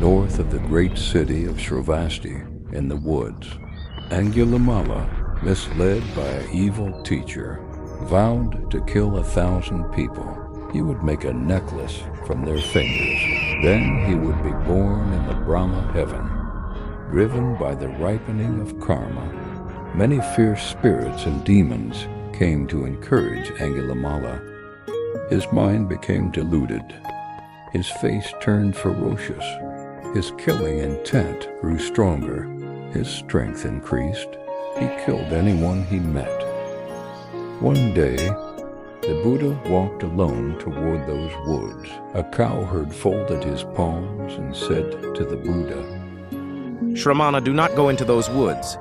north of the great city of Shravasti in the woods. Angulimala, misled by an evil teacher, vowed to kill 1,000 people. He would make a necklace from their fingers. Then he would be born in the Brahma heaven. Driven by the ripening of karma, many fierce spirits and demons came to encourage Angulimala. His mind became deluded. His face turned ferocious. His killing intent grew stronger. His strength increased. He killed anyone he met. One day, the Buddha walked alone toward those woods. A cowherd folded his palms and said to the Buddha, "Shramana, do not go into those woods.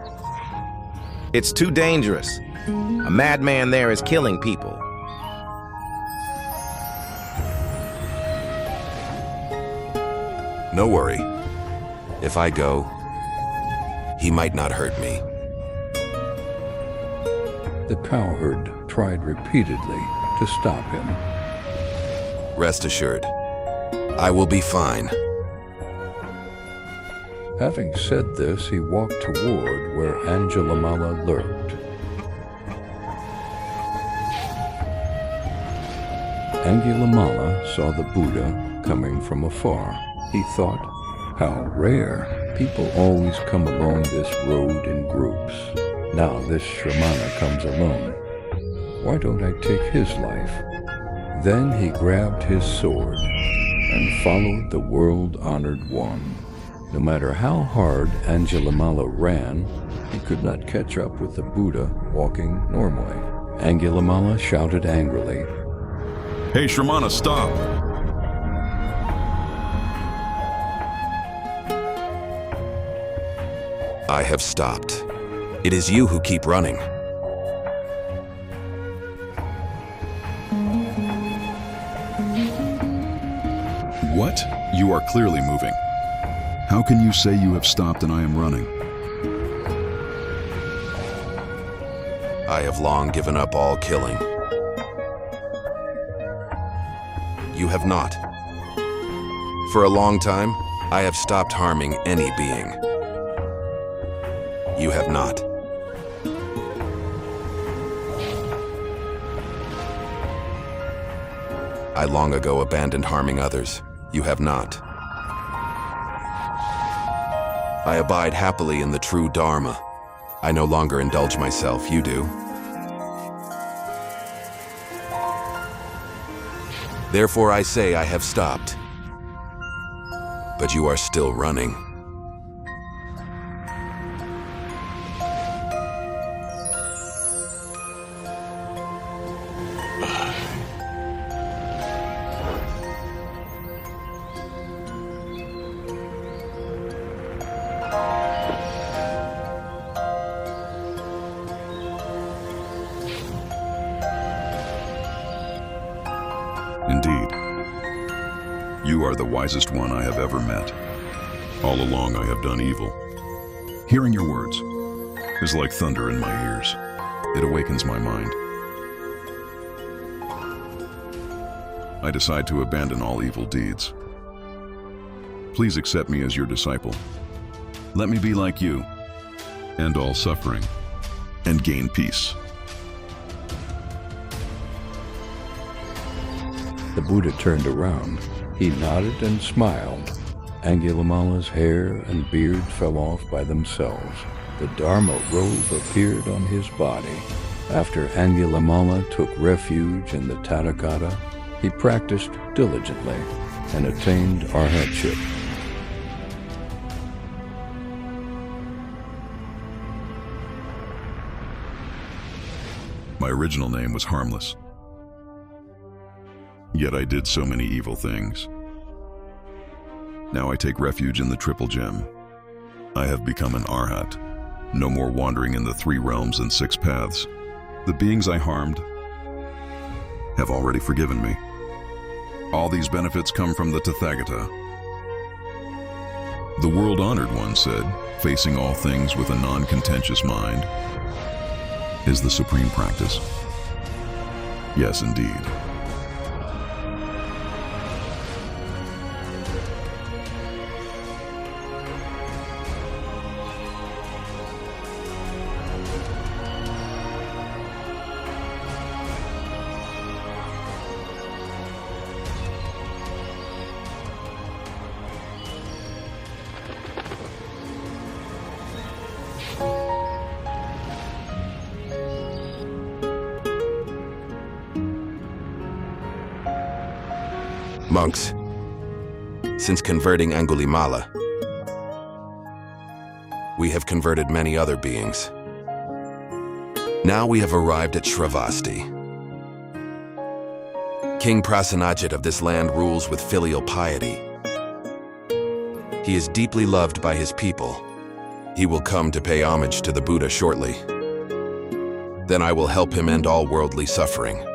It's too dangerous. A madman there is killing people." No worry. If I go, he might not hurt me. The cowherd tried repeatedly to stop him. Rest assured, I will be fine. Having said this, he walked toward where Angulimala lurked. Angulimala saw the Buddha coming from afar. He thought, how rare. People always come along this road in groups. Now this Shramana comes alone. Why don't I take his life? Then he grabbed his sword and followed the world-honored one. No matter how hard Angulimala ran, he could not catch up with the Buddha walking normally. Angulimala shouted angrily, "Hey, Shramana, stop!" I have stopped. It is you who keep running. What? You are clearly moving. How can you say you have stopped and I am running? I have long given up all killing. You have not. For a long time, I have stopped harming any being. You have not. I long ago abandoned harming others. You have not. I abide happily in the true Dharma. I no longer indulge myself. You do. Therefore I say I have stopped. But you are still running. Indeed. You are the wisest one I have ever met. All along I have done evil. Hearing your words is like thunder in my ears. It awakens my mind. I decide to abandon all evil deeds. Please accept me as your disciple. Let me be like you, end all suffering, and gain peace. The Buddha turned around. He nodded and smiled. Angulimala's hair and beard fell off by themselves. The Dharma robe appeared on his body. After Angulimala took refuge in the Tathagata, he practiced diligently and attained arhatship. My original name was Harmless. Yet I did so many evil things. Now I take refuge in the Triple Gem. I have become an Arhat. No more wandering in the 3 realms and 6 paths. The beings I harmed have already forgiven me. All these benefits come from the Tathagata. The world-honored one said, facing all things with a non-contentious mind is the supreme practice. Yes, indeed. Monks, since converting Angulimala, we have converted many other beings. Now we have arrived at Shravasti. King Prasenajit of this land rules with filial piety. He is deeply loved by his people. He will come to pay homage to the Buddha shortly. Then I will help him end all worldly suffering.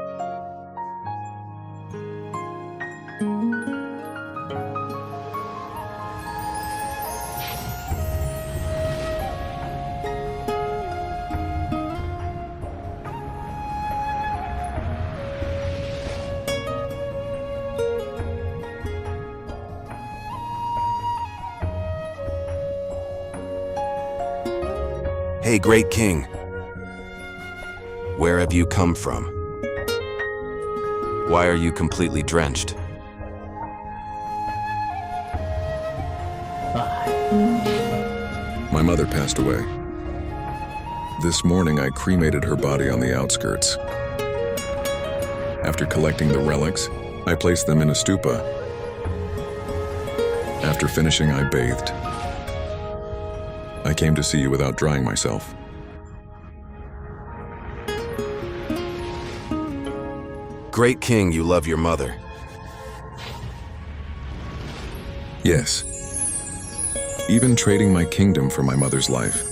Hey, great king. Where have you come from? Why are you completely drenched? My mother passed away. This morning I cremated her body on the outskirts. After collecting the relics, I placed them in a stupa. After finishing, I bathed. I came to see you without drying myself. Great king, you love your mother. Yes. Even trading my kingdom for my mother's life.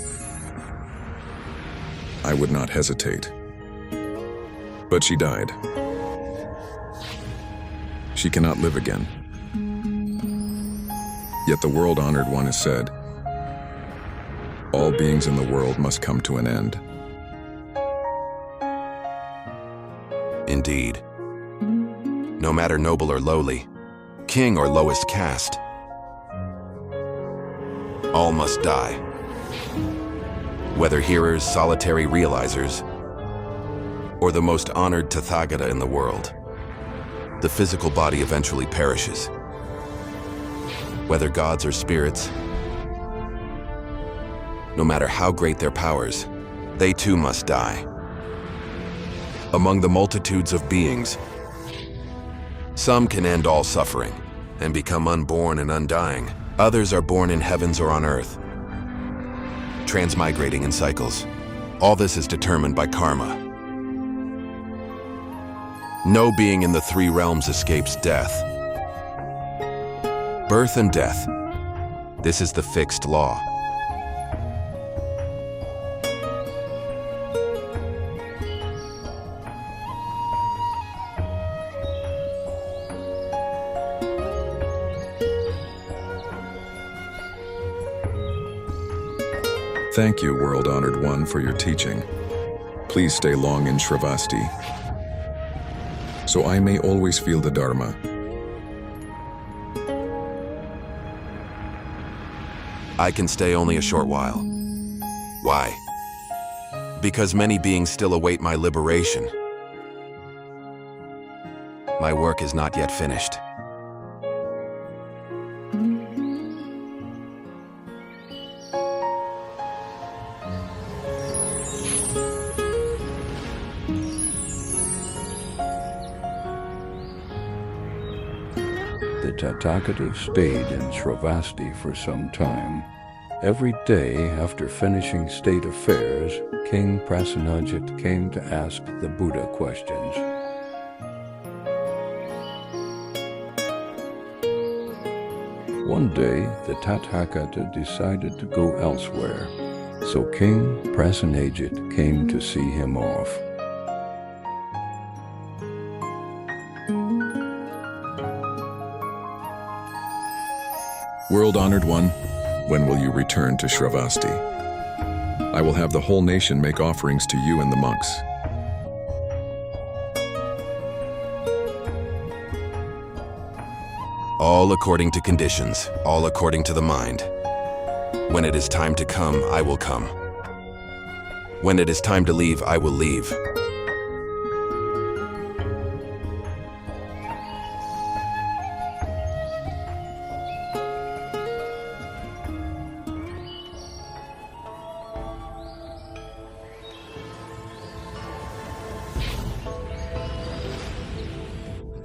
I would not hesitate. But she died. She cannot live again. Yet the world-honored one has said, all beings in the world must come to an end. Indeed. No matter noble or lowly, king or lowest caste, all must die. Whether hearers, solitary realizers, or the most honored Tathagata in the world, the physical body eventually perishes. Whether gods or spirits, no matter how great their powers, they too must die. Among the multitudes of beings, some can end all suffering and become unborn and undying. Others are born in heavens or on earth, transmigrating in cycles. All this is determined by karma. No being in the three realms escapes death. Birth and death. This is the fixed law. Thank you, world-honored one, for your teaching. Please stay long in Shravasti, so I may always feel the Dharma. I can stay only a short while. Why? Because many beings still await my liberation. My work is not yet finished. The Tathagata stayed in Shravasti for some time. Every day after finishing state affairs, King Prasenajit came to ask the Buddha questions. One day, the Tathagata decided to go elsewhere, so King Prasenajit came to see him off. World-honored one, when will you return to Shravasti? I will have the whole nation make offerings to you and the monks. All according to conditions, all according to the mind. When it is time to come, I will come. When it is time to leave, I will leave.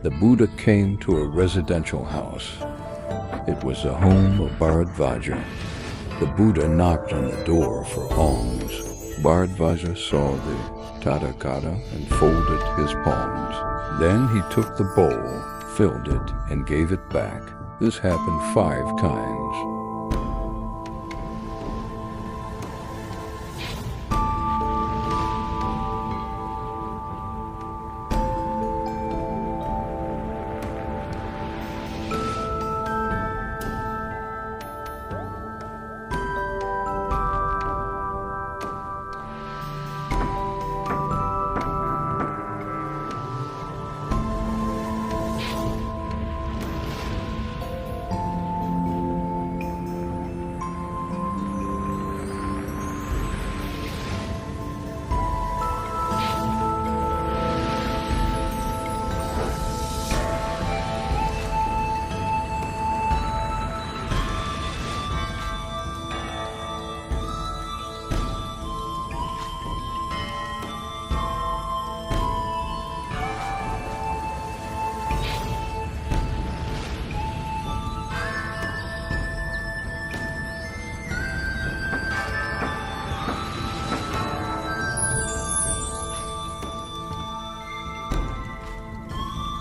the Buddha came to a residential house. It was the home of Bharadvaja. The Buddha knocked on the door for alms. Bharadvaja saw the Tathagata and folded his palms. Then he took the bowl, filled it, and gave it back. This happened 5 times.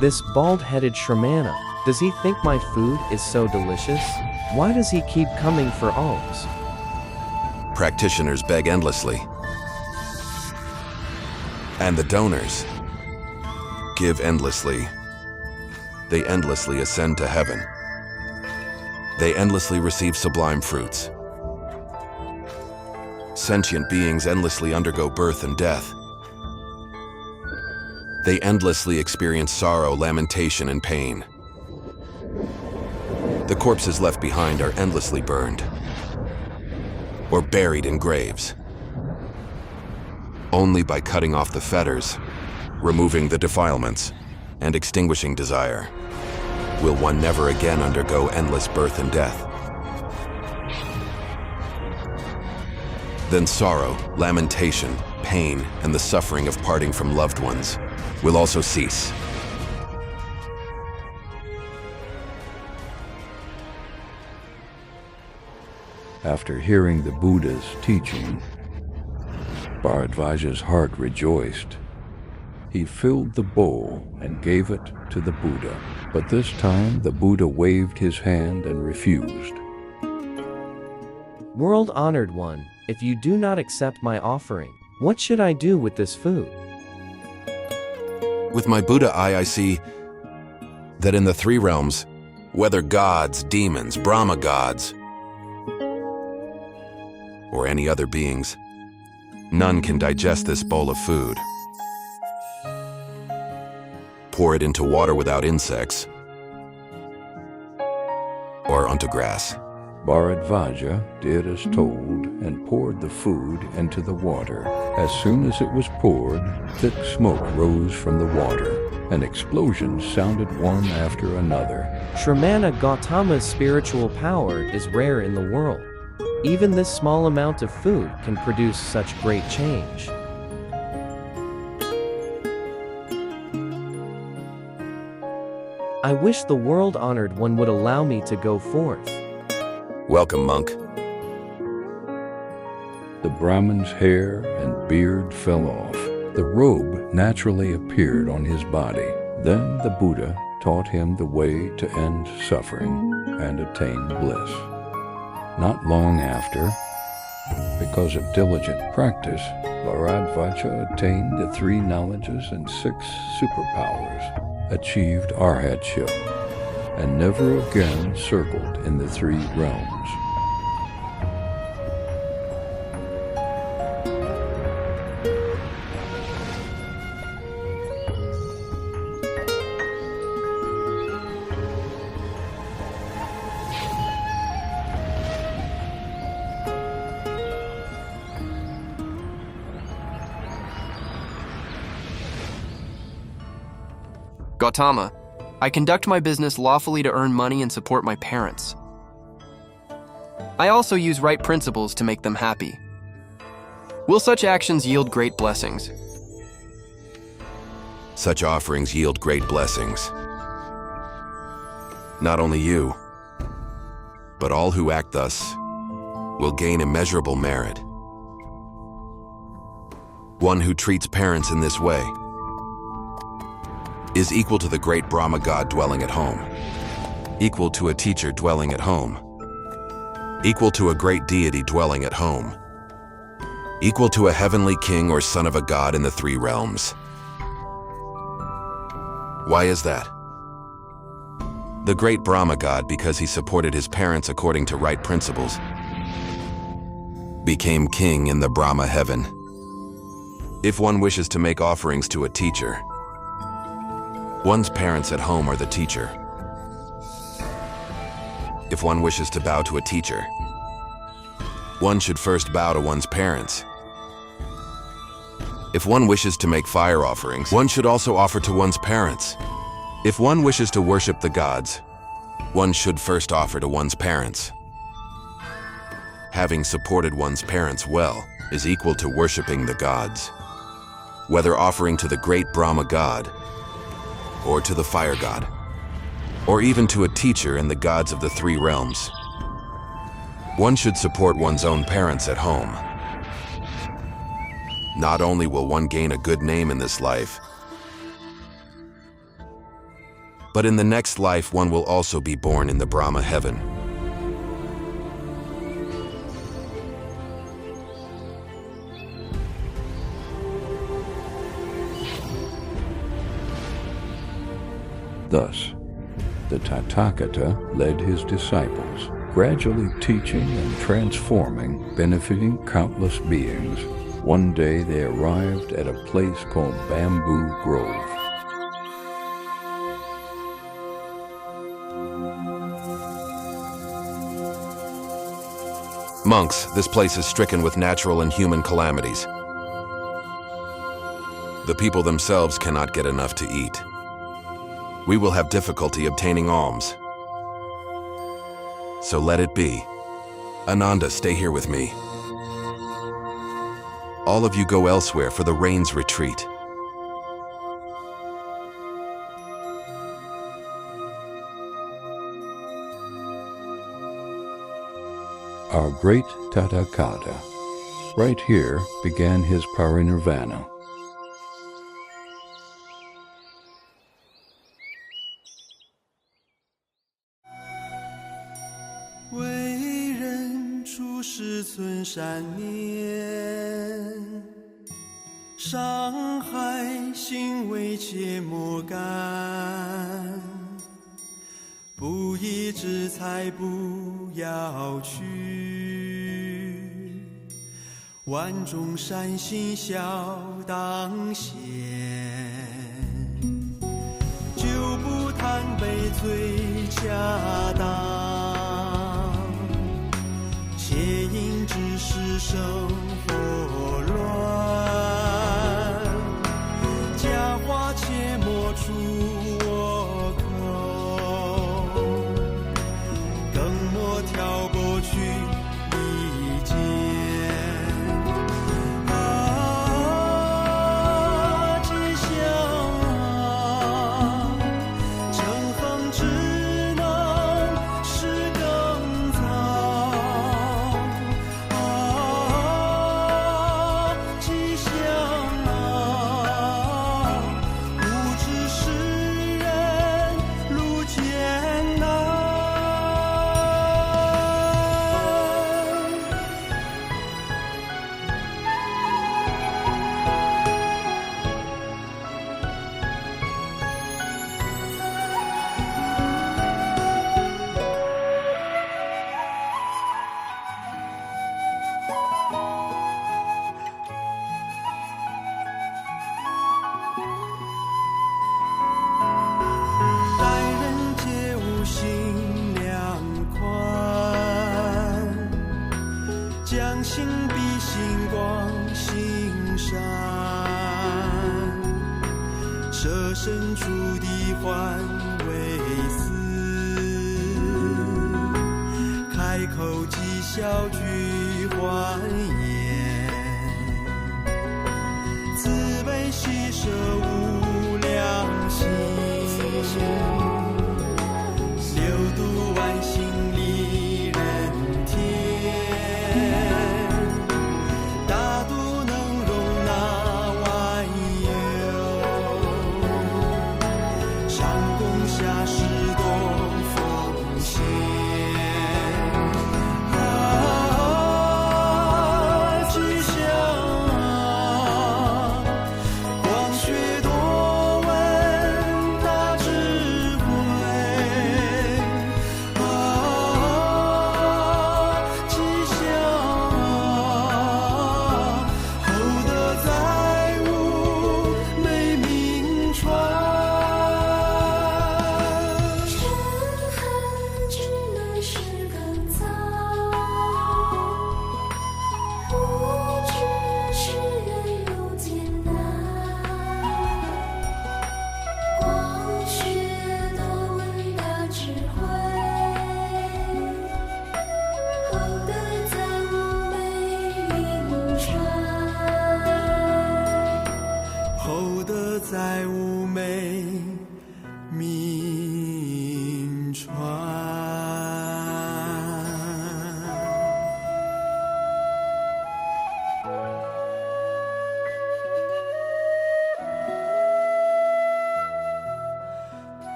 This bald-headed Shramana, does he think my food is so delicious? Why does he keep coming for alms? Practitioners beg endlessly. And the donors give endlessly. They endlessly ascend to heaven. They endlessly receive sublime fruits. Sentient beings endlessly undergo birth and death. They endlessly experience sorrow, lamentation, and pain. The corpses left behind are endlessly burned or buried in graves. Only by cutting off the fetters, removing the defilements, and extinguishing desire will one never again undergo endless birth and death. Then sorrow, lamentation, pain, and the suffering of parting from loved ones will also cease. After hearing the Buddha's teaching, Bharadvaja's heart rejoiced. He filled the bowl and gave it to the Buddha, but this time the Buddha waved his hand and refused. World-honored one, if you do not accept my offering, what should I do with this food? With my Buddha eye, I see that in the 3 realms, whether gods, demons, Brahma gods, or any other beings, none can digest this bowl of food. Pour it into water without insects, or onto grass. Bharadvaja did as told and poured the food into the water. As soon as it was poured, thick smoke rose from the water, and explosions sounded one after another. Shramana Gautama's spiritual power is rare in the world. Even this small amount of food can produce such great change. I wish the world-honored one would allow me to go forth. Welcome, monk. The Brahmin's hair and beard fell off. The robe naturally appeared on his body. Then the Buddha taught him the way to end suffering and attain bliss. Not long after, because of diligent practice, Bharadvaja attained the 3 knowledges and 6 superpowers, achieved arhatship, and never again circled in the 3 realms. Gautama, I conduct my business lawfully to earn money and support my parents. I also use right principles to make them happy. Will such actions yield great blessings? Such offerings yield great blessings. Not only you, but all who act thus will gain immeasurable merit. One who treats parents in this way is equal to the great Brahma God dwelling at home, equal to a teacher dwelling at home, equal to a great deity dwelling at home, equal to a heavenly king or son of a god in the three realms. Why is that? The great Brahma God, because he supported his parents according to right principles, became king in the Brahma heaven. If one wishes to make offerings to a teacher, one's parents at home are the teacher. If one wishes to bow to a teacher, one should first bow to one's parents. If one wishes to make fire offerings, one should also offer to one's parents. If one wishes to worship the gods, one should first offer to one's parents. Having supported one's parents well is equal to worshiping the gods, whether offering to the great Brahma God, or to the fire god, or even to a teacher and the gods of the three realms. One should support one's own parents at home. Not only will one gain a good name in this life, but in the next life one will also be born in the Brahma heaven. Thus, the Tathagata led his disciples, gradually teaching and transforming, benefiting countless beings. One day they arrived at a place called Bamboo Grove. Monks, this place is stricken with natural and human calamities. The people themselves cannot get enough to eat. We will have difficulty obtaining alms. So let it be. Ananda, stay here with me. All of you go elsewhere for the rain's retreat. Our great Tathagata, right here began his parinirvana.